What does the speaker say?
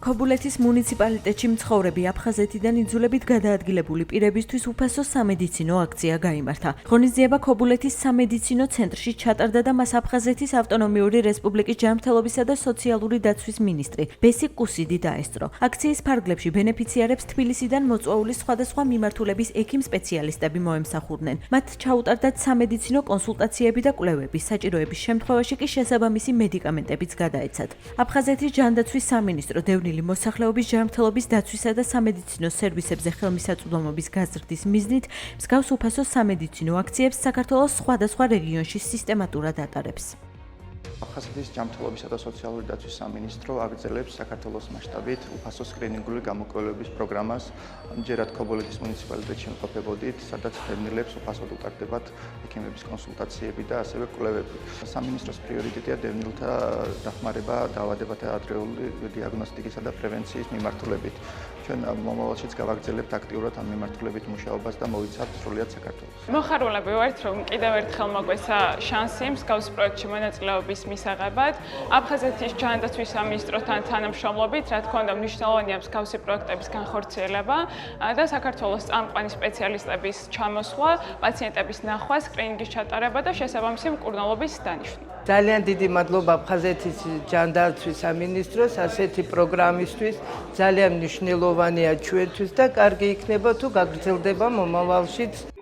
ქობულეთის მუნიციპალიტეტში მცხოვრები აფხაზეთიდან იძულებით გადაადგილებული პირებისთვის უფასო სამედიცინო აქცია გაიმართა. ღონისძიება ქობულეთის სამედიცინო ცენტრში ჩატარდა და მას აფხაზეთის ავტონომიური რესპუბლიკის ჯანმრთელობისა და სოციალური დაცვის მინისტრი ბესი კუსიდი დაესწრო. აქციის ფარგლებში ბენეფიციარებს თბილისიდან მოწვეული სხვადასხვა მიმართულების ექიმ სპეციალისტები მოემსახურნენ. მათ ჩაუტარდათ სამედიცინო კონსულტაციები და კვლევები, საჭიროების შემთხვევაში კი შესაბამისი მედიკამენტებიც გადაეცათ. აფხაზეთის ჯანდაცვის სამინისტრო დევნილი მოსახლეობის ჯანმრთელობის დაცვისა და სამედიცინო სერვისებზე ხელმისაწვდომობის გაზრდის მიზნით მსგავს უფასო სამედიცინო აქციებს საქართველოს სხვადასხვა რეგიონში სისტემატურად ატარებს. აფხაზეთის ჯანმრთელობისა და სოციალური დაცვის სამინისტრო აგრძელებს საქართველოს მასშტაბით უფასო სკრინინგული გამოკვლევების პროგრამას. ამჯერად ქობულეთის მუნიციპალიტეტში იმყოფებოდით, სადაც დევნილებს უფასოდ უტარდებათ ექიმების კონსულტაციები და ასევე კვლევები. სამინისტროს პრიორიტეტია დევნილთა დახმარება დაავადებათა ადრეული დიაგნოსტიკისა და პრევენციის მიმართულებით. ჩვენ მომავალშიც გავაგრძელებთ აქტიურად ამ მიმართულებით მუშაობას და მოვიცავთ სრულად საქართველოს. მოხარულები ვართ, რომ კიდევ ერთხელ მოგვეცა შანსი მსგავს პროექტში მონაწილეობის მისაღებად. აფხაზეთის ჯანდაცვის სამინისტროსთან თანამშრომლობით, რა თქმა უნდა, მნიშვნელოვანია მსგავსი პროექტების განხორციელება და საქართველოს წამყვანი სპეციალისტების ჩამოსვლა, პაციენტების ნახვა, სკრინინგის ჩატარება და შესაბამისი მკურნალობის დანიშვნა. ძალიან დიდი მადლობა აფხაზეთის ჯანდაცვის სამინისტროს ასეთი პროგრამისთვის. ძალიან მნიშვნელოვანია ჩვენთვის და კარგი იქნება თუ გაგრძელდება მომავალშიც.